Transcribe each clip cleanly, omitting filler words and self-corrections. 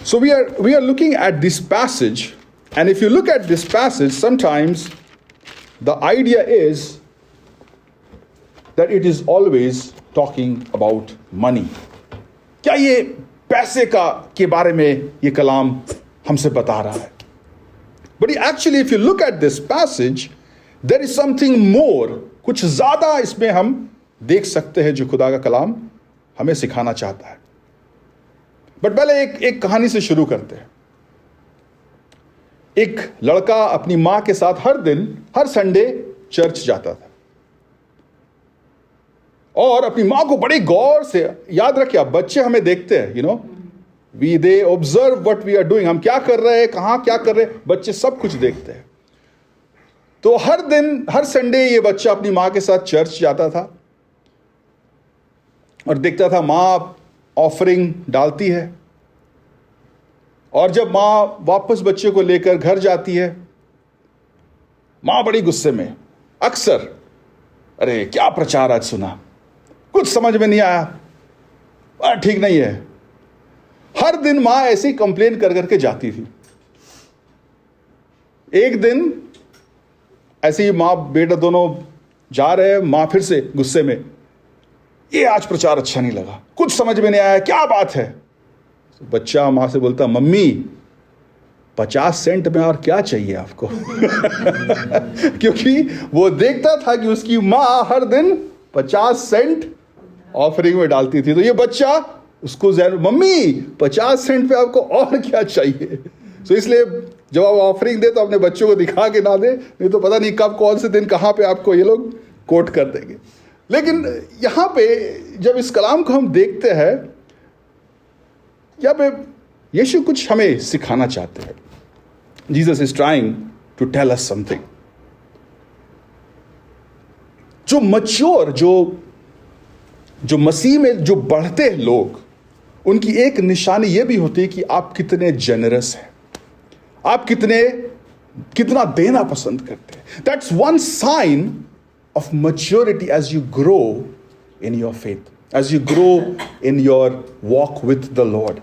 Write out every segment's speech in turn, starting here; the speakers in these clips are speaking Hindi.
So we are looking at this passage, and if you look at this passage, sometimes the idea is that it is always talking about money. क्या ये पैसे के बारे में ये कलाम हमसे बता रहा है? But actually, if you look at this passage, there is something more. कुछ ज्यादा इसमें हम देख सकते हैं जो खुदा का कलाम हमें सिखाना चाहता है. बट पहले एक कहानी से शुरू करते हैं. एक लड़का अपनी मां के साथ हर संडे चर्च जाता था और अपनी मां को बड़े गौर से, याद रखिए, आप बच्चे हमें देखते हैं, they observe what we are doing, हम क्या कर रहे हैं, कहां क्या कर रहे हैं, बच्चे सब कुछ देखते हैं. तो हर संडे ये बच्चा अपनी मां के साथ चर्च जाता था और देखता था मां ऑफरिंग डालती है, और जब मां वापस बच्चे को लेकर घर जाती है, मां बड़ी गुस्से में, अक्सर, अरे क्या प्रचार आज सुना, कुछ समझ में नहीं आया, ठीक नहीं है. हर दिन मां ऐसी कंप्लेन कर करके जाती थी. एक दिन ऐसी मां बेटा दोनों जा रहे हैं, मां फिर से गुस्से में, ये आज प्रचार अच्छा नहीं लगा, कुछ समझ में नहीं आया, क्या बात है. तो बच्चा मां से बोलता, मम्मी 50 सेंट में और क्या चाहिए आपको. क्योंकि वो देखता था कि उसकी मां हर दिन 50 सेंट ऑफरिंग में डालती थी. तो ये बच्चा उसको मम्मी 50 सेंट पे आपको और क्या चाहिए. तो इसलिए जब आप ऑफरिंग दे तो अपने बच्चों को दिखा के ना दे, नहीं तो पता नहीं कब कौन से दिन कहां पे आपको ये लोग कोट कर देंगे. लेकिन यहां पे जब इस कलाम को हम देखते हैं, यहाँ पे यीशु कुछ हमें सिखाना चाहते हैं. Jesus is trying to tell us something. जो मैच्योर, जो मसीह में जो बढ़ते हैं लोग, उनकी एक निशानी यह भी होती है कि आप कितने जेनरस हैं, आप कितना देना पसंद करते हैं. That's one sine of maturity as you grow in your faith, as you grow in your walk with the Lord.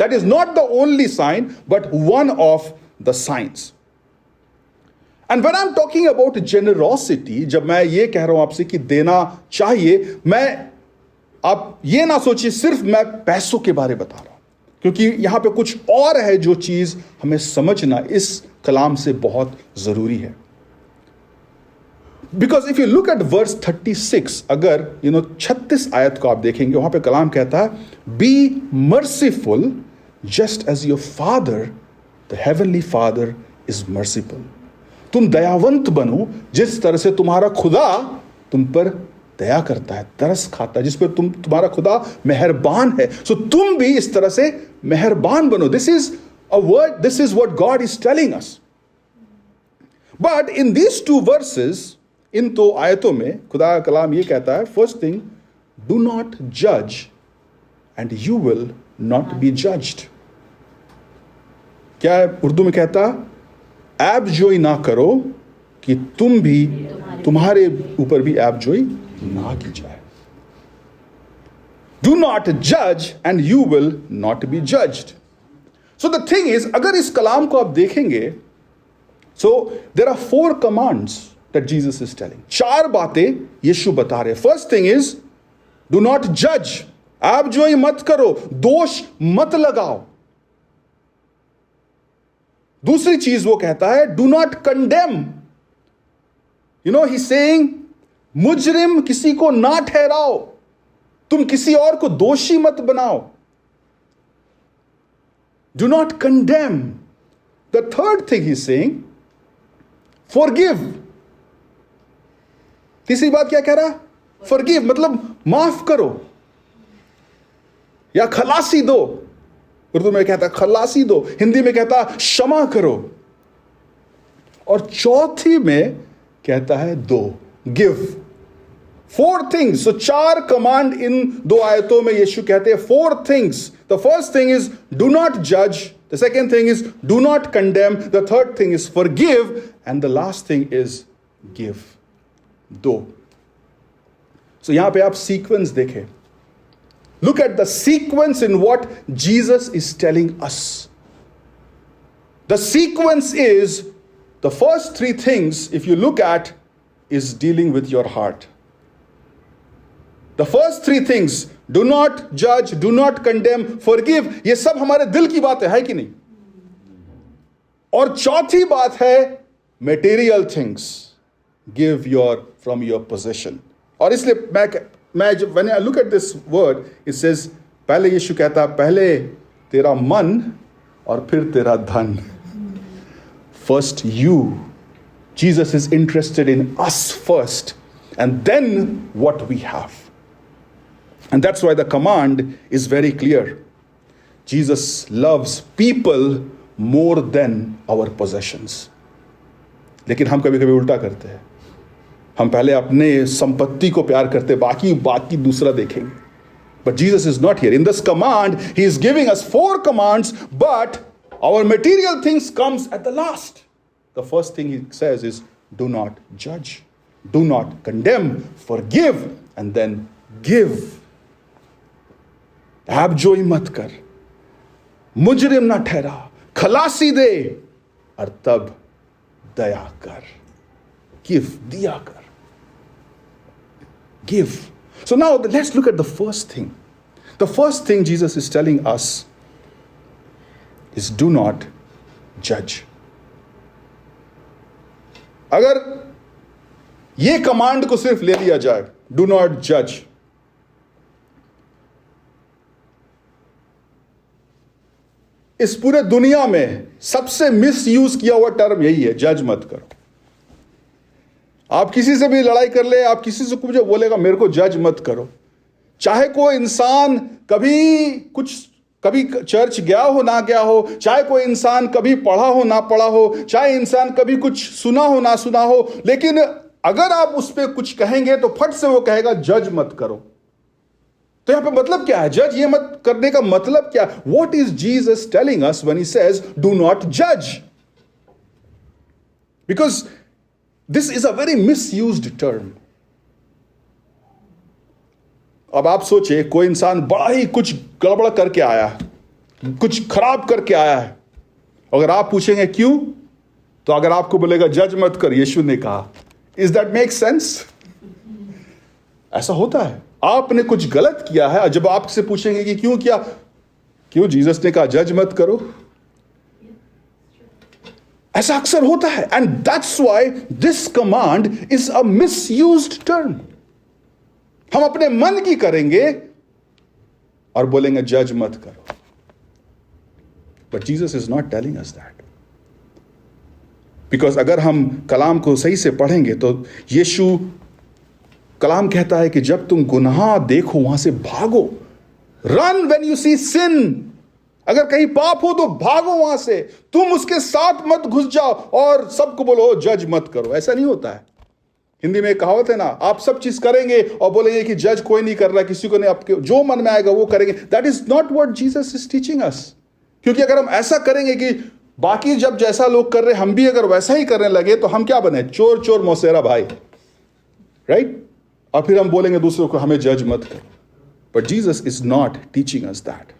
That is not the only sign, but one of the signs. And when I'm talking about generosity, जब मैं ये कह रहा हूं आपसे कि देना चाहिए, आप ये ना सोचिए सिर्फ मैं पैसों के बारे बता रहा हूं, क्योंकि यहां पे कुछ और है जो चीज हमें समझना इस कलाम से बहुत जरूरी है. Because if you look at verse 36, अगर 36 आयत को आप देखेंगे, वहां पे कलाम कहता है, be merciful just as your father, the heavenly father, is merciful. तुम दयावंत बनो जिस तरह से तुम्हारा खुदा तुम पर दया करता है, तरस खाता है, जिस पर तुम्हारा खुदा मेहरबान है. सो तुम भी इस तरह से मेहरबान बनो. This is a word, this is what God is telling us. But in these two verses, इन दो आयतों में खुदा का कलाम ये कहता है, फर्स्ट थिंग, डू नॉट जज and you will not be judged. क्या है उर्दू में कहता, ऐबजोई ना करो कि तुम्हारे ऊपर भी ऐबजोई ना की जाए. डू नॉट जज and you will not be judged. So the thing is, अगर इस कलाम को आप देखेंगे, so there are 4 commands that Jesus is telling. 4 बातें यीशु बता रहे. First thing is, do not जज, आप जो ही मत करो, दोष मत लगाओ. दूसरी चीज वो कहता है, do not condemn. He saying, मुजरिम किसी को ना ठहराओ, तुम किसी और को दोषी मत बनाओ. Do not condemn. The third thing he saying, forgive. तीसरी बात क्या कह रहा, फॉरगिव मतलब माफ करो या खलासी दो. उर्दू में कहता खलासी दो, हिंदी में कहता क्षमा करो, और चौथी में कहता है दो, give. 4 things. So 4 command in 2 आयतों में यीशु कहते हैं 4 things. The first thing is do not जज, the second thing is do not condemn, the third thing is forgive, and the last thing is give. 2. So यहां पे आप सीक्वेंस देखें. Look at the sequence in what Jesus is telling us. The sequence is, the first three things, if you look at, is dealing with your heart. The first three things, do not judge, do not condemn, forgive, ये सब हमारे दिल की बात है कि नहीं? और चौथी बात है, material things, give from your possession. और इसलिए मैं when I look at this word, it says, पहले यीशु कहता है, पहले तेरा मन और फिर तेरा धन. First you. Jesus is interested in us first, and then what we have. And that's why the command is very clear. Jesus loves people more than our possessions. लेकिन हम कभी कभी उल्टा करते हैं. हम पहले अपने संपत्ति को प्यार करते हैं, बाकी दूसरा देखेंगे. But Jesus is not here. In this command, he is giving us 4 commands, but our material things comes at the last. The first thing he says is, do not judge, do not condemn, forgive, and then give. ऐबजोई मत कर, मुजरिम ना ठहरा, खलासी दे, और तब दया कर. Give, दिया कर. Give. So now let's look at the first thing. The first thing Jesus is telling us is, do not judge. अगर ये कमांड को सिर्फ ले लिया जाए, डू नॉट जज, इस पूरे दुनिया में सबसे मिस यूज किया हुआ टर्म यही है, जज मत करो. आप किसी से भी लड़ाई कर ले, आप किसी से कुछ बोलेगा, मेरे को जज मत करो. चाहे कोई इंसान कभी चर्च गया हो ना गया हो, चाहे कोई इंसान कभी पढ़ा हो ना पढ़ा हो, चाहे इंसान कभी कुछ सुना हो ना सुना हो, लेकिन अगर आप उस पर कुछ कहेंगे तो फट से वो कहेगा जज मत करो. तो यहां पे मतलब क्या है? जज ये मत करने का मतलब क्या? What is Jesus telling us when he says do not जज? Because this is a very misused term. अब आप सोचिए, कोई इंसान बड़ा ही कुछ गड़बड़ करके आया, कुछ खराब करके आया है. अगर आप पूछेंगे क्यों, तो अगर आपको बोलेगा जज मत कर, यीशु ने कहा. Is that make sense? ऐसा होता है. आपने कुछ गलत किया है, जब आपसे पूछेंगे कि क्यों किया, क्यों जीसस ने कहा जज मत करो. ऐसा अक्सर होता है. And that's why this command is a misused term. हम अपने मन की करेंगे और बोलेंगे जज मत करो. But Jesus is not telling us that. Because अगर हम कलाम को सही से पढ़ेंगे तो यीशु कलाम कहता है कि जब तुम गुनाह देखो वहां से भागो. रन व्हेन यू सी सिन. अगर कहीं पाप हो तो भागो वहां से. तुम उसके साथ मत घुस जाओ और सबको बोलो जज मत करो. ऐसा नहीं होता है. हिंदी में एक कहावत है ना, आप सब चीज करेंगे और बोलेंगे कि जज कोई नहीं कर रहा, किसी को नहीं, आपके जो मन में आएगा वो करेंगे. That is not what Jesus is teaching us. क्योंकि अगर हम ऐसा करेंगे कि बाकी जब जैसा लोग कर रहे हम भी अगर वैसा ही करने लगे, तो हम क्या बने? चोर चोर मौसेरा भाई, राइट? और फिर हम बोलेंगे दूसरों को हमें जज मत करो. But Jesus is not teaching us that.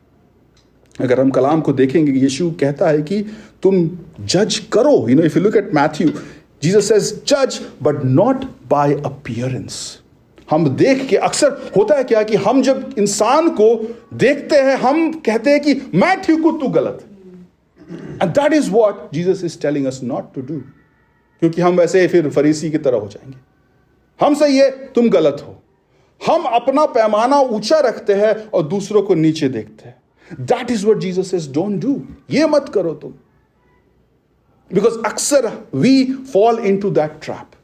अगर हम कलाम को देखेंगे, यीशु कहता है कि तुम जज करो. You know, if you look at Matthew, Jesus says, judge, but not by appearance. हम देख के, अक्सर होता है क्या कि हम जब इंसान को देखते हैं, हम कहते हैं कि मैं ठीक हूं, तू गलत. And that is what Jesus is telling us not to do. क्योंकि हम वैसे फिर फरीसी की तरह हो जाएंगे. हम सही है, तुम गलत हो. हम अपना पैमाना ऊंचा रखते हैं और दूसरों को नीचे देखते हैं. That is what Jesus says, don't do. ये मत करो तुम. बिकॉज अक्सर we fall into that trap.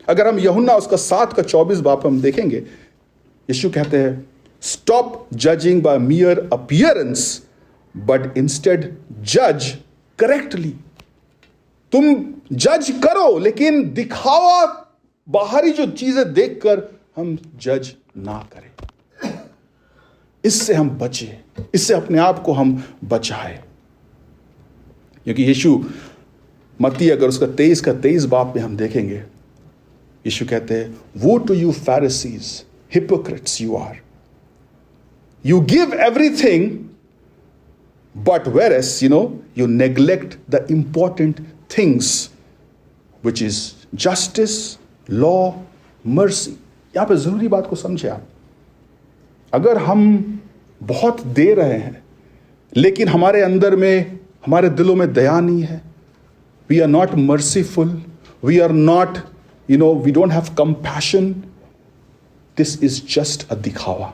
अगर हम यूहन्ना उसका 7:24 हम देखेंगे, यीशु कहते हैं, stop judging by mere appearance but instead जज करेक्टली. तुम जज करो, लेकिन दिखावा, बाहरी जो चीजें देखकर हम जज ना करें. इससे हम बचे, इससे अपने आप को हम बचाए. क्योंकि यीशु मत्ती अगर उसका 23 में हम देखेंगे, यीशु कहते हैं, woe to you Pharisees hypocrites you are. You give everything, but whereas, you neglect the important things, which is justice, law, mercy. यहां पे जरूरी बात को समझे आप. अगर हम बहुत दे रहे हैं लेकिन हमारे अंदर में, हमारे दिलों में दया नहीं है, we are not merciful, we are not, we don't have compassion, this is just a दिखावा.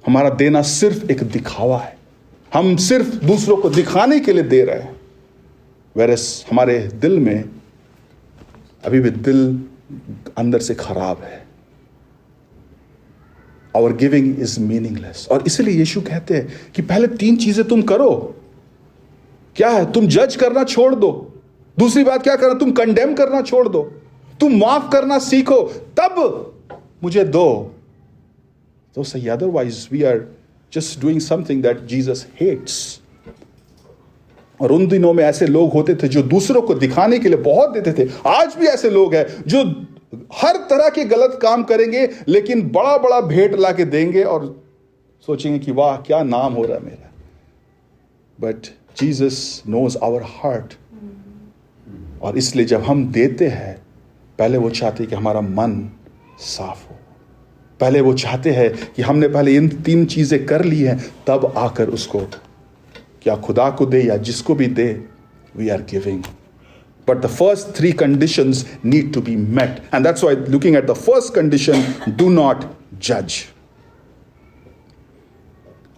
हमारा देना सिर्फ एक दिखावा है. हम सिर्फ दूसरों को दिखाने के लिए दे रहे हैं, whereas हमारे दिल में अभी भी दिल अंदर से खराब है. Our giving is meaningless. और इसलिए यीशु कहते हैं कि पहले 3 चीजें तुम करो. क्या है? तुम जज करना छोड़ दो. दूसरी बात क्या करना? तुम कंडेम करना छोड़ दो. तुम माफ करना सीखो, तब मुझे दो. तो सही, otherwise we are just doing something that Jesus hates. और उन दिनों में ऐसे लोग होते थे जो दूसरों को दिखाने के लिए बहुत देते थे. आज भी ऐसे लोग हैं जो हर तरह के गलत काम करेंगे लेकिन बड़ा बड़ा भेंट ला के देंगे और सोचेंगे कि वाह क्या नाम हो रहा है मेरा. But Jesus knows our heart. और इसलिए जब हम देते हैं, पहले वो चाहते हैं कि हमारा मन साफ हो. पहले वो चाहते हैं कि हमने पहले इन 3 चीजें कर ली हैं, तब आकर उसको, क्या खुदा को दे या जिसको भी दे, we are giving. But the first 3 conditions need to be met. And that's why looking at the first condition, do not judge.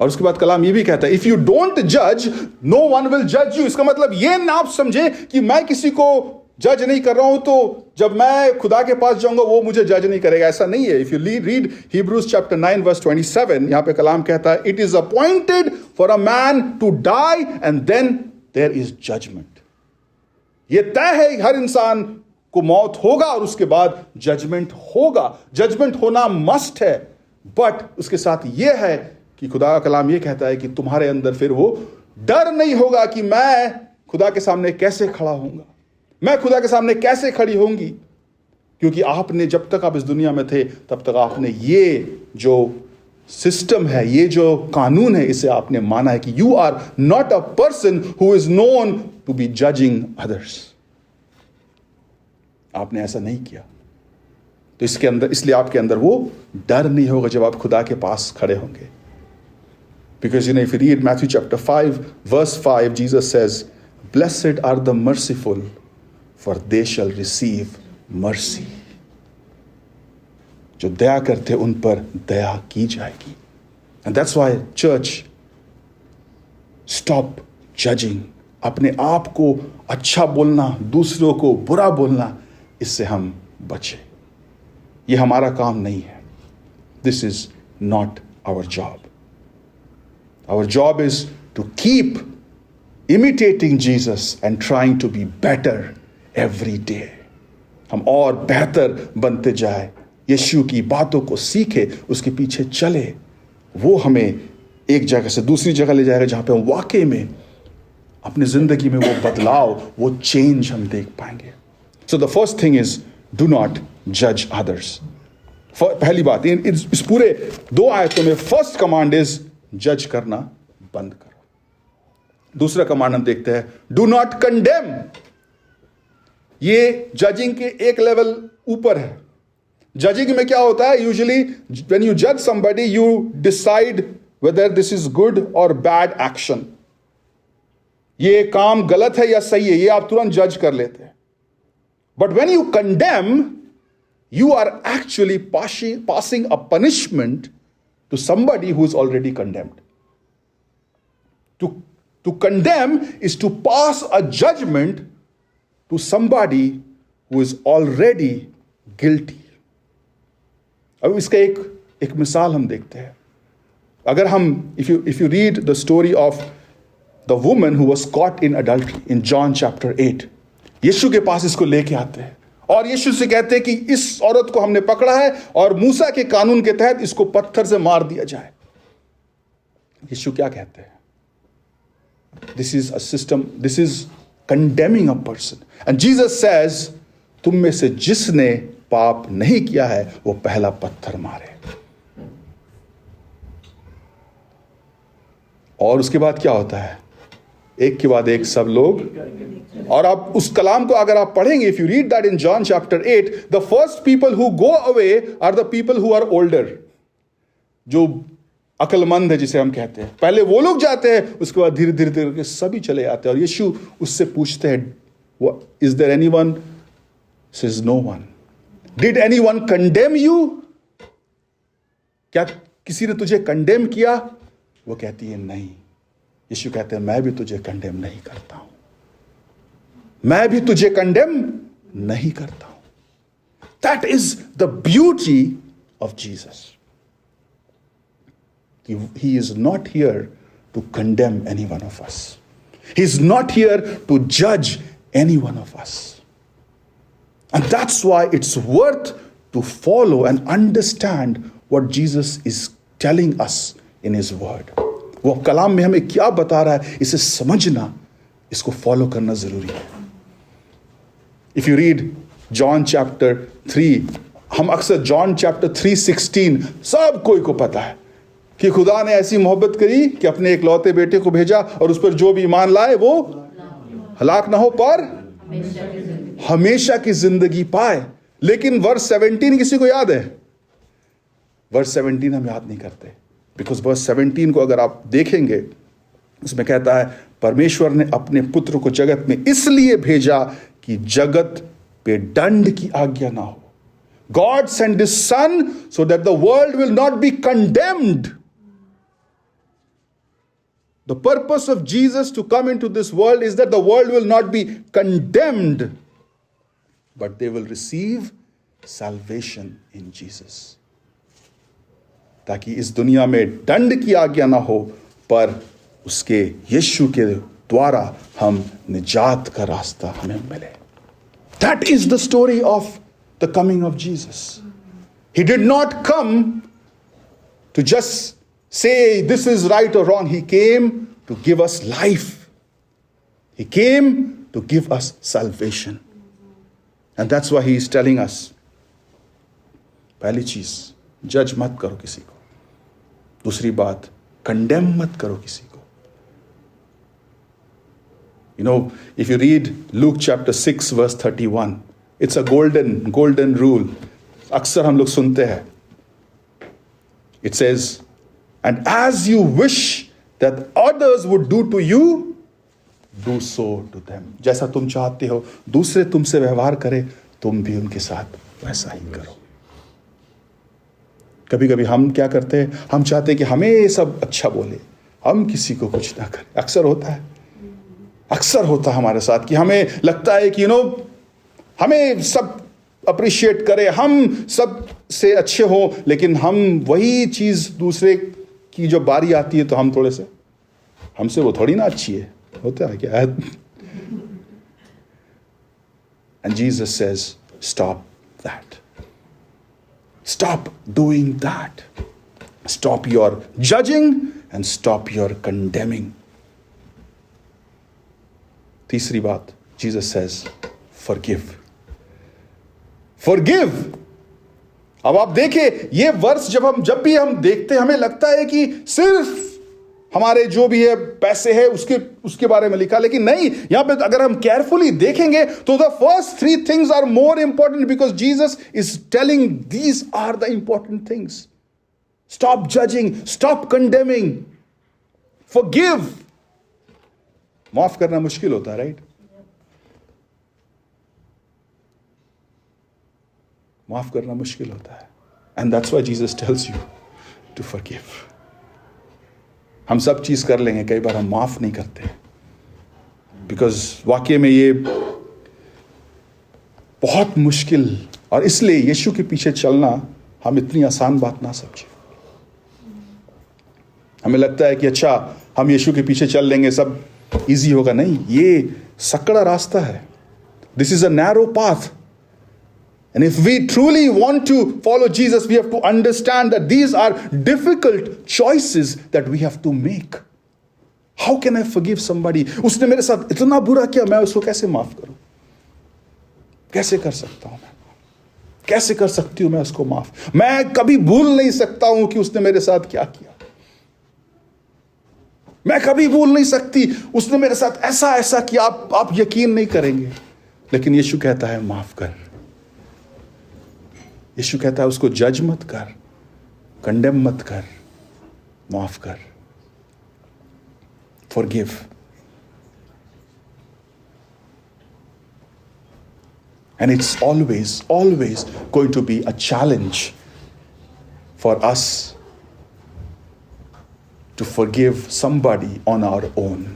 और उसके बाद कलाम ये भी कहता है, if you don't judge, no one will judge you. इसका मतलब ये ना आप समझे कि मैं किसी को जज नहीं कर रहा हूं तो जब मैं खुदा के पास जाऊंगा वो मुझे जज नहीं करेगा. ऐसा नहीं है. If you read Hebrews chapter 9 verse 27, यहां पे कलाम कहता है, it is appointed for a man to die and then there is judgment. ये तय है हर इंसान को मौत होगा और उसके बाद जजमेंट होगा. जजमेंट होना मस्ट है. बट उसके साथ यह है कि खुदा का कलाम यह कहता है कि तुम्हारे अंदर फिर वो डर नहीं होगा कि मैं खुदा के सामने कैसे खड़ा होऊंगा, मैं खुदा के सामने कैसे खड़ी होंगी. क्योंकि आपने, जब तक आप इस दुनिया में थे तब तक आपने ये जो सिस्टम है, ये जो कानून है, इसे आपने माना है कि you are not a person who is known to be judging others. आपने ऐसा नहीं किया. तो इसके अंदर, इसलिए आपके अंदर वो डर नहीं होगा जब आप खुदा के पास खड़े होंगे. Because if you read Matthew chapter 5 verse 5, Jesus says, blessed are the merciful, for they shall receive mercy. जो दया करते उन पर दया की जाएगी. And that's why church, stop judging. अपने आप को अच्छा बोलना, दूसरों को बुरा बोलना, इससे हम बचे. ये हमारा काम नहीं है. This is not our job. Our job is to keep imitating Jesus and trying to be better every day. हम और बेहतर बनते जाए, यीशु की बातों को सीखे, उसके पीछे चले. वो हमें एक जगह से दूसरी जगह ले जाएगा जहां पे हम वाकई में अपनी जिंदगी में वो बदलाव, वो चेंज हम देख पाएंगे. So the first thing is do not जज अदर्स. पहली बात, इस पूरे 2 आयतों में फर्स्ट कमांड इज जज करना बंद करो. दूसरा कमांड हम देखते हैं, डू नॉट कंडेम. ये जजिंग के एक लेवल ऊपर है. जजिंग में क्या होता है? यूजुअली व्हेन यू जज somebody, you decide whether this is good और बैड एक्शन. ये काम गलत है या सही है, ये आप तुरंत जज कर लेते हैं. But when you condemn, you are actually passing a punishment to somebody who is already condemned. To condemn is to pass a judgment to somebody who is already guilty. अब इसका एक मिसाल हम देखते हैं. अगर हम, if you read the story of the woman who was caught in adultery in John chapter 8, यीशु के पास इसको लेके आते हैं और यीशु से कहते हैं कि इस औरत को हमने पकड़ा है और मूसा के कानून के तहत इसको पत्थर से मार दिया जाए. यीशु क्या कहते हैं? This is a system, this is condemning a person. And Jesus says, तुम में से जिसने पाप नहीं किया है वो पहला पत्थर मारे. और उसके बाद क्या होता है? एक के बाद एक सब लोग, और आप उस कलाम को अगर आप पढ़ेंगे, if you read that in John chapter 8, the first people who go away are the people who are older, जो अकलमंद है जिसे हम कहते हैं। पहले वो लोग जाते हैं, उसके बाद धीरे धीरे धीरे सभी चले आते हैं। और यीशु उससे पूछते हैं, is there anyone? Says no one. Did anyone condemn you? क्या किसी ने तुझे कंडेम किया? वो कहती है नहीं। यीशु कहते हैं, मैं भी तुझे कंडेम नहीं करता हूं, मैं भी तुझे कंडेम नहीं करता हूं। That is the beauty of Jesus. He is not here to condemn any one of us. He is not here to judge any one of us. And that's why it's worth to follow and understand what Jesus is telling us in His word. वो कलाम में हमें क्या बता रहा है, इसे समझना, इसको फॉलो करना जरूरी है। If you read John chapter 3, हम अक्सर John chapter 3:16 सब कोई को पता है कि खुदा ने ऐसी मोहब्बत करी कि अपने इकलौते बेटे को भेजा, और उस पर जो भी ईमान लाए वो हलाक ना हो पर हमेशा की जिंदगी पाए। लेकिन वर्स 17 किसी को याद है? वर्स 17 हम याद नहीं करते, बिकॉज वर्स 17 को अगर आप देखेंगे, उसमें कहता है, परमेश्वर ने अपने पुत्र को जगत में इसलिए भेजा कि जगत पे दंड की आज्ञा ना हो। God sent His Son so that the world will not be condemned. The purpose of Jesus to come into this world is that the world will not be condemned, but they will receive salvation in Jesus. ताकि इस दुनिया में दंड की आज्ञा ना हो, पर उसके यीशु के द्वारा हम निजात का रास्ता हमें मिले। That is the story of the coming of Jesus. He did not come to just say this is right or wrong. He came to give us life. He came to give us salvation. And that's why he is telling us, पहली चीज, जज मत करो किसी को। दूसरी बात, कंडेम मत करो किसी को। You know, if you read Luke chapter 6 verse 31, it's a golden rule. अक्सर हम लोग सुनते हैं। It says, and as you wish that others would do to you, do so to them. जैसा तुम चाहते हो दूसरे तुमसे व्यवहार करें, तुम भी उनके साथ वैसा ही करो। कभी कभी हम क्या करते हैं, हम चाहते हैं कि हमें सब अच्छा बोले, हम किसी को कुछ ना करें। अक्सर होता है हमारे साथ कि हमें लगता है कि हमें सब अप्रिशिएट करें, हम सब से अच्छे हो, लेकिन हम वही चीज दूसरे की जो बारी आती है तो हम थोड़े से, हमसे वो थोड़ी ना अच्छी है, होता है क्या? And Jesus says, stop that. Stop doing that. Stop your judging and stop your condemning. तीसरी बात, Jesus says, forgive. Forgive. अब आप देखें, ये वर्स जब भी हम देखते हैं, हमें लगता है कि सिर्फ हमारे जो भी है पैसे है उसके बारे में लिखा, लेकिन नहीं। यहां पे अगर हम केयरफुली देखेंगे तो the first 3 things are more important, because Jesus is telling these are the important things. Stop judging, stop condemning, forgive. माफ करना मुश्किल होता है, राइट? माफ करना मुश्किल होता है, and that's why Jesus tells you to forgive. हम सब चीज कर लेंगे, कई बार हम माफ नहीं करते, बिकॉज वाकई में ये बहुत मुश्किल, और इसलिए यीशु के पीछे चलना हम इतनी आसान बात ना समझे। हमें लगता है कि अच्छा हम यीशु के पीछे चल लेंगे, सब इजी होगा। नहीं, ये सकड़ा रास्ता है। This is a narrow path, and if we truly want to follow Jesus, we have to understand that these are difficult choices that we have to make. How can I forgive somebody? उसने मेरे साथ इतना बुरा किया, मैं उसको कैसे माफ करूं? कैसे कर सकता हूं मैं? कैसे कर सकती हूं मैं उसको माफ? मैं कभी भूल नहीं सकता हूं कि उसने मेरे साथ क्या किया। मैं कभी भूल नहीं सकती, उसने मेरे साथ ऐसा ऐसा किया, आप यकीन नहीं करेंगे। लेकिन यीशु कहता है माफ कर। यीशु कहता है उसको जज मत कर, कंडेम मत कर, माफ कर, forgive. And it's always going to be a challenge for us to forgive somebody on our own.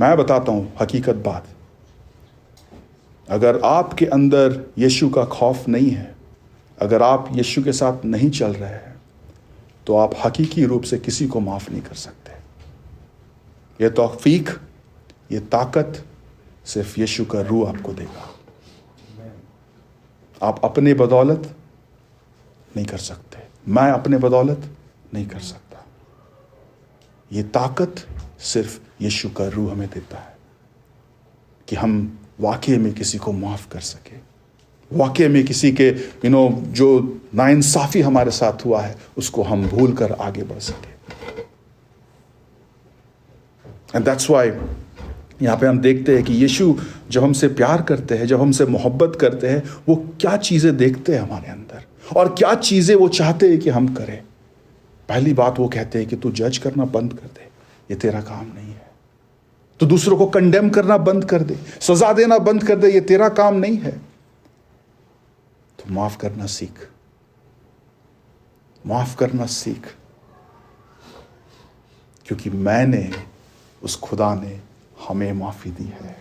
मैं बताता हूं हकीकत बात, अगर आपके अंदर यीशु का खौफ नहीं है, अगर आप यीशु के साथ नहीं चल रहे हैं, तो आप हकीकी रूप से किसी को माफ नहीं कर सकते। ये तौफीक, ये ताकत सिर्फ यीशु का रूह आपको देगा। आप अपने बदौलत नहीं कर सकते, मैं अपने बदौलत नहीं कर सकता। ये ताकत सिर्फ यीशु का रूह हमें देता है कि हम वाकई में किसी को माफ कर सके, वाकई में किसी के जो नाइंसाफी हमारे साथ हुआ है उसको हम भूल कर आगे बढ़ सके। एंड दैट्स व्हाई यहाँ पे हम देखते हैं कि यीशु जब हमसे प्यार करते हैं, जब हमसे मोहब्बत करते हैं, वो क्या चीज़ें देखते हैं हमारे अंदर और क्या चीज़ें वो चाहते हैं कि हम करें। पहली बात वो कहते हैं कि तू जज करना बंद कर दे, ये तेरा काम नहीं है। तू दूसरों को कंडेम करना बंद कर दे, सजा देना बंद कर दे, ये तेरा काम नहीं है। तो माफ करना सीख, माफ करना सीख, क्योंकि मैंने, उस खुदा ने हमें माफी दी है।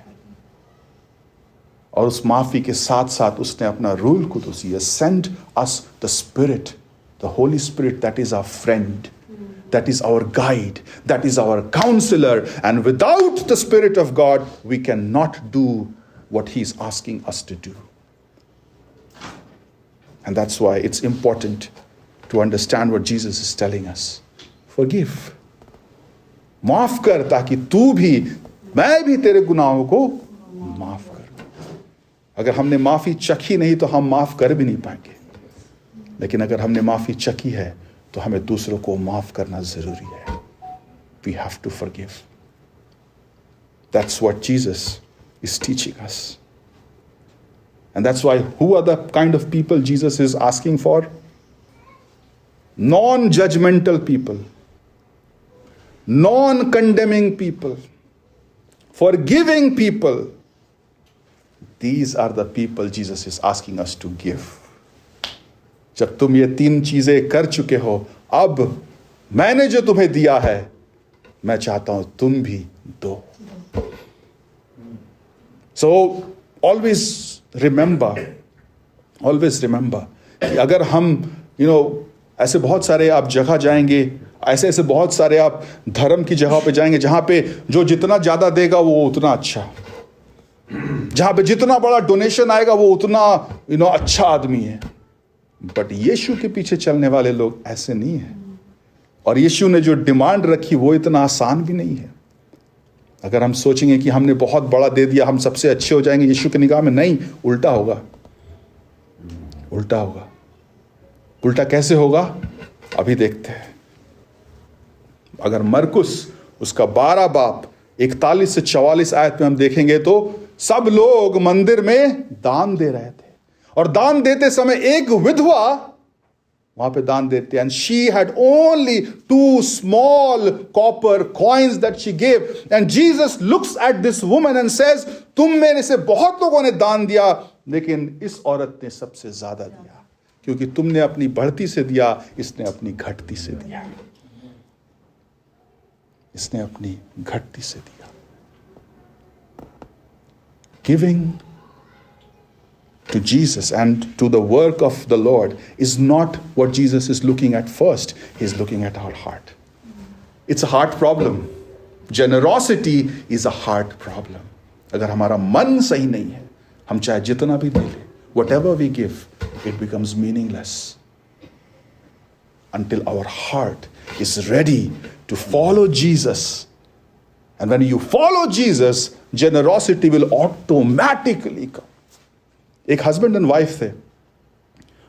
और उस माफी के साथ साथ उसने अपना rule Quddus, he has sent us the Spirit, the Holy Spirit, that is our friend, that is our guide, that is our counselor, and without the Spirit of God we cannot do what he is asking us to do. And that's why it's important to understand what Jesus is telling us. Forgive. माफ कर, ताकि तू भी, मैं भी तेरे गुनाहों को माफ करूं। अगर हमने माफी चखी नहीं तो हम माफ कर भी नहीं पाएंगे, लेकिन अगर हमने माफी चखी है तो हमें दूसरों को माफ करना जरूरी है। We have to forgive. That's what Jesus is teaching us. And that's why, who are the kind of people Jesus is asking for? Non-judgmental people, non-condemning people, forgiving people. These are the people Jesus is asking us to give. जब तुम ये 3 चीजें कर चुके हो, अब मैंने जो तुम्हें दिया है मैं चाहता हूं तुम भी दो। So always remember कि अगर हम ऐसे बहुत सारे आप जगह जाएंगे, ऐसे बहुत सारे आप धर्म की जगह पे जाएंगे जहां पे जो जितना ज्यादा देगा वो उतना अच्छा, जहां पे जितना बड़ा डोनेशन आएगा वो उतना अच्छा आदमी है। बट यीशु के पीछे चलने वाले लोग ऐसे नहीं है, और यीशु ने जो डिमांड रखी वो इतना आसान भी नहीं है। अगर हम सोचेंगे कि हमने बहुत बड़ा दे दिया, हम सबसे अच्छे हो जाएंगे यीशु की निगाह में, नहीं, उल्टा होगा। उल्टा होगा। उल्टा कैसे होगा अभी देखते हैं। अगर मरकुस उसका 12 बाब 41 से 44 आयत में हम देखेंगे तो सब लोग मंदिर में दान दे रहे थे, और दान देते समय एक विधवा वहां पे दान देते, and she had only 2 small copper coins that she gave, and Jesus looks at this woman and says, तुम मेरे से बहुत लोगों ने दान दिया, लेकिन इस औरत ने सबसे ज्यादा दिया, क्योंकि तुमने अपनी बढ़ती से दिया, इसने अपनी घटती से दिया। इसने अपनी घटती से दिया। Giving to Jesus and to the work of the Lord is not what Jesus is looking at first. He's looking at our heart. It's a heart problem. Generosity is a heart problem. अगर हमारा मन सही नहीं है, हम चाहे जितना भी दे लें, whatever we give, it becomes meaningless until our heart is ready to follow Jesus. And when you follow Jesus, generosity will automatically come. एक हस्बैंड एंड वाइफ थे,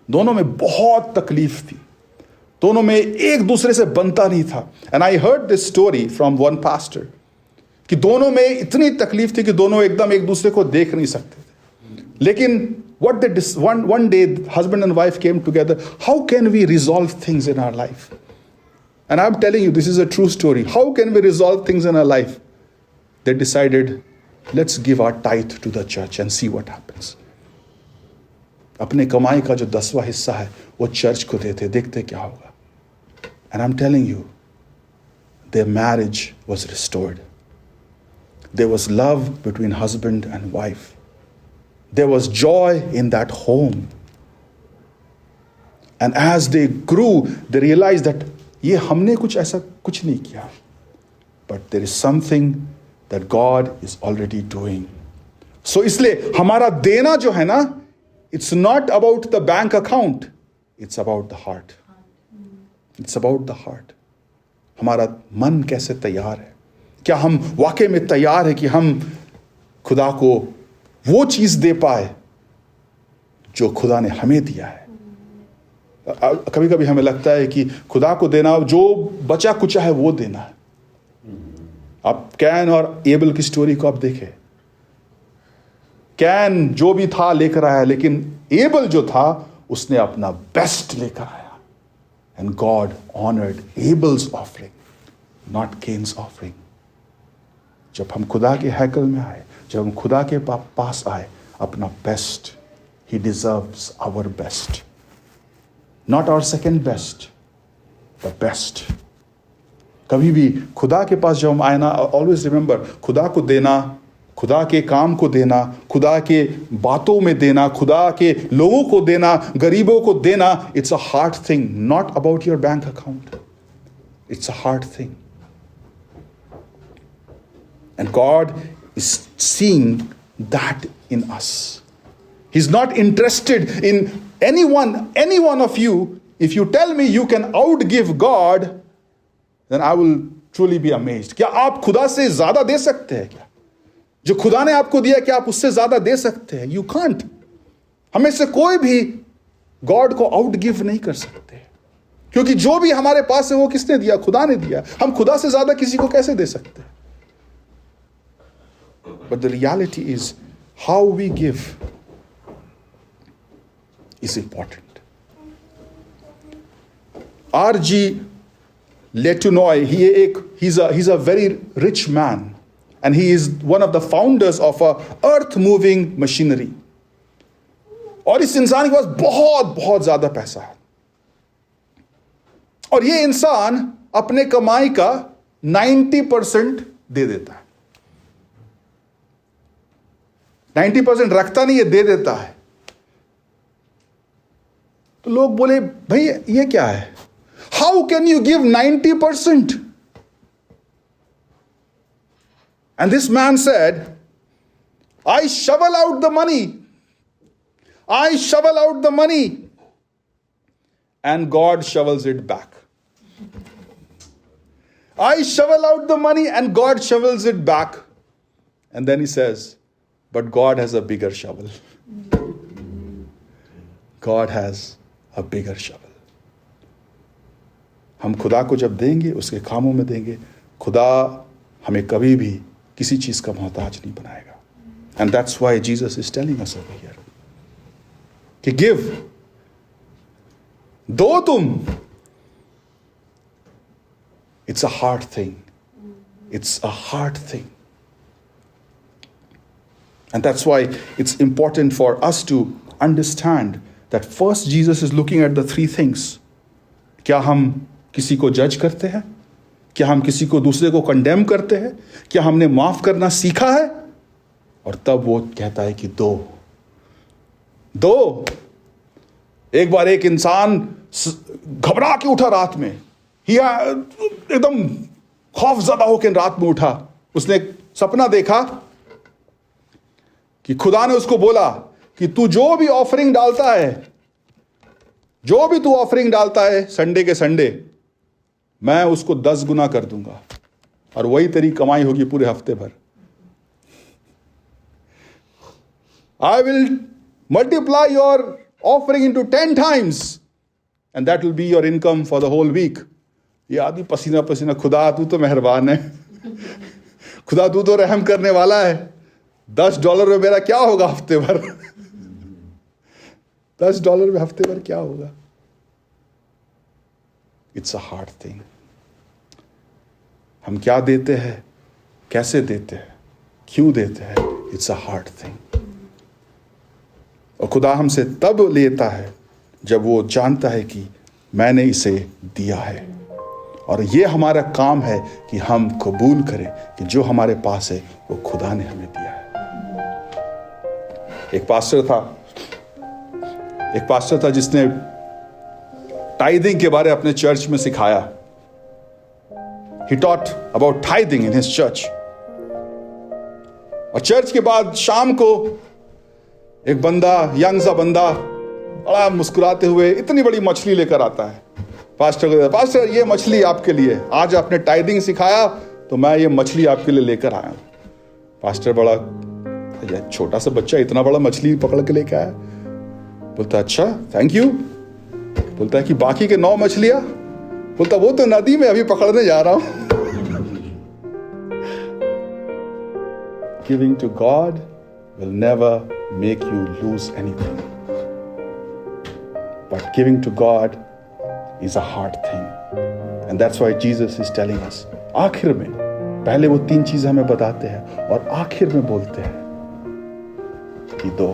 दोनों में बहुत तकलीफ थी, दोनों में एक दूसरे से बनता नहीं था. And I heard this story from one pastor कि दोनों में इतनी तकलीफ थी कि दोनों एकदम एक दूसरे को देख नहीं सकते थे. लेकिन what they one day husband and wife came together. How can we resolve things in our life? And I'm telling you, this is a true story. How can we resolve things in our life? They decided, let's give our tithe to the church and see what happens. अपने कमाई का जो 10वां हिस्सा है वो चर्च को देते, देखते क्या होगा. And I'm telling you, their marriage was restored. There was love between husband and wife. There was joy in that home. And as they grew, they realized that ये हमने कुछ ऐसा कुछ नहीं किया. But there is something that God is already doing. So इसलिए हमारा देना जो है ना, it's not about the bank account. It's about the heart. It's about the heart. हमारा मन कैसे तैयार है? क्या हम वाकई में तैयार है कि हम खुदा को वो चीज दे पाए जो खुदा ने हमें दिया है? कभी कभी हमें लगता है कि खुदा को देना, जो बचा कुचा है वो देना है. आप कैन और एबल की स्टोरी को आप देखें. कैन जो भी था लेकर आया, लेकिन एबल जो था उसने अपना बेस्ट लेकर आया. And God honoured Abel's offering, not Cain's offering. जब हम खुदा के हैकल में आए, जब हम खुदा के पास आए, अपना best, he deserves our best, not our second best, the best. कभी भी खुदा के पास जब हम आए ना, ऑलवेज रिमेंबर, खुदा को देना, खुदा के काम को देना, खुदा के बातों में देना, खुदा के लोगों को देना, गरीबों को देना, it's a hard thing. Not about your bank account, it's a hard thing. And God is seeing that in us. He's not interested in any one of you. If you tell me you can outgive God, then I will truly be amazed. क्या आप खुदा से ज्यादा दे सकते हैं? क्या जो खुदा ने आपको दिया, क्या आप उससे ज्यादा दे सकते हैं? You can't. हमें से कोई भी गॉड को आउटगिव नहीं कर सकते, क्योंकि जो भी हमारे पास है वो किसने दिया? खुदा ने दिया. हम खुदा से ज्यादा किसी को कैसे दे सकते हैं? But the reality is, how we give is important. R.G. Letourneau, he's a very rich man, and he is one of the founders of a earth-moving machinery. और इस इंसान के पास बहुत बहुत ज्यादा पैसा है, और ये इंसान अपने कमाई का 90% दे देता है. 90% रखता नहीं है, दे देता है. तो लोग बोले, भाई ये क्या है? How can you give 90%? And this man said, I shovel out the money, I shovel out the money, and God shovels it back. I shovel out the money and God shovels it back. And then he says, but God has a bigger shovel. God has a bigger shovel. हम खुदा को जब देंगे, उसके कामों में देंगे, खुदा हमें कभी भी किसी चीज का मोहताज नहीं बनाएगा. And that's why Jesus is telling us over here कि give, दो तुम. It's a hard thing. It's a hard thing. And that's why it's important for us to understand that first Jesus is looking at the three things. क्या हम किसी को जज करते हैं? क्या हम किसी को दूसरे को कंडेम करते हैं? क्या हमने माफ करना सीखा है? और तब वो कहता है कि दो. एक बार एक इंसान घबरा के उठा रात में, एकदम खौफजदा होकर रात में उठा. उसने सपना देखा कि खुदा ने उसको बोला कि तू जो भी ऑफरिंग डालता है संडे के संडे, मैं उसको 10 गुना कर दूंगा, और वही तेरी कमाई होगी पूरे हफ्ते भर. I will multiply your offering into 10 times, and that will be your income for the whole week. ये आदमी पसीना पसीना, खुदा तू तो मेहरबान है, खुदा तू तो रहम करने वाला है, $10 में मेरा क्या होगा हफ्ते भर? $10 में हफ्ते भर क्या होगा? It's a hard thing. हम क्या देते हैं, कैसे देते हैं, क्यों देते हैं? It's a hard thing. और खुदा हमसे तब लेता है जब वो जानता है कि मैंने इसे दिया है, और ये हमारा काम है कि हम कबूल करें कि जो हमारे पास है वो खुदा ने हमें दिया है। एक पास्टर था जिसने टाइदिंग के बारे अपने चर्च में सिखाया। He taught about tithing in his church. और चर्च के बाद शाम को एक बंदा, यंग सा बंदा, बड़ा मुस्कुराते हुए इतनी बड़ी मछली लेकर आता है। पास्टर को, पास्टर ये मछली आपके लिए, आज आपने टाइदिंग सिखाया तो मैं ये मछली आपके लिए लेकर आया हूं। पास्टर बड़ा, यार छोटा सा बच्चा इतना बड़ा मछली पकड़ के लेकर आया। बोलता अच्छा थैंक यू। बोलता है कि बाकी के 9 मछलियां? बोलता वो तो नदी में अभी पकड़ने जा रहा हूं। Giving to God will never make you lose anything. But giving to God is a hard thing. And that's why Jesus is telling us. आखिर में, पहले वो 3 चीजें हमें बताते हैं और आखिर में बोलते हैं कि दो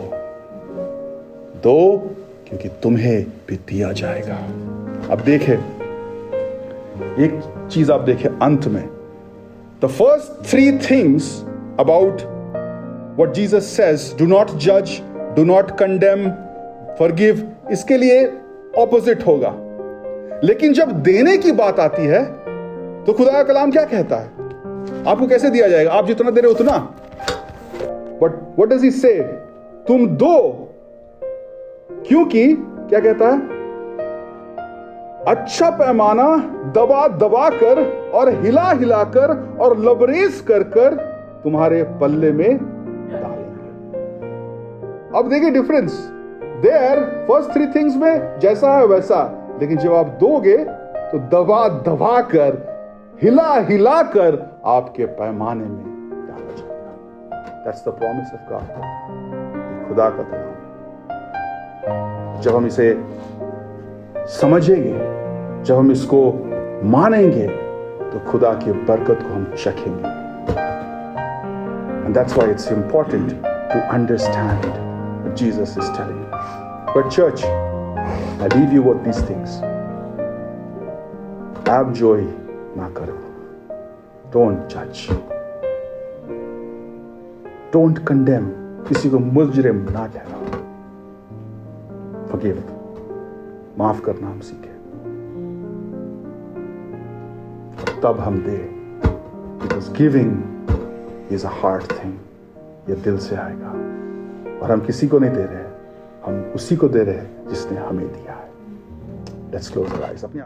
क्योंकि तुम्हें भी दिया जाएगा। अब देखें, एक चीज आप देखें अंत में, the first 3 things about what Jesus says, do not judge, do not condemn, forgive, इसके लिए ऑपोजिट होगा। लेकिन जब देने की बात आती है तो खुदा का कलाम क्या कहता है? आपको कैसे दिया जाएगा? आप जितना दे रहे हो उतना। बट व्हाट डज ही से? तुम दो, क्योंकि क्या कहता है? अच्छा पैमाना दबा दबा कर और हिला हिला कर और लबरेज कर कर तुम्हारे पल्ले में डालेंगे। अब देखिए डिफरेंस देयर, फर्स्ट 3 थिंग्स में जैसा है वैसा, लेकिन जब आप दोगे तो दबा दबा कर, हिला हिला कर आपके पैमाने में डाला जाएगा। That's the promise of God, खुदा का कलाम। जब हम इसे समझेंगे, जब हम इसको मानेंगे, तो खुदा की बरकत को हम चखेंगे। And that's why it's important to understand what Jesus is telling you. But church, I leave you with these things. आप जोई ना करो. Don't judge. Don't condemn. किसी को मुजरिम ना ठहराओ। Forgive. माफ करना हम सीखें। तब हम दे, because giving is a hard thing. ये दिल से आएगा, और हम किसी को नहीं दे रहे हैं, हम उसी को दे रहे हैं जिसने हमें दिया है। Let's close our eyes.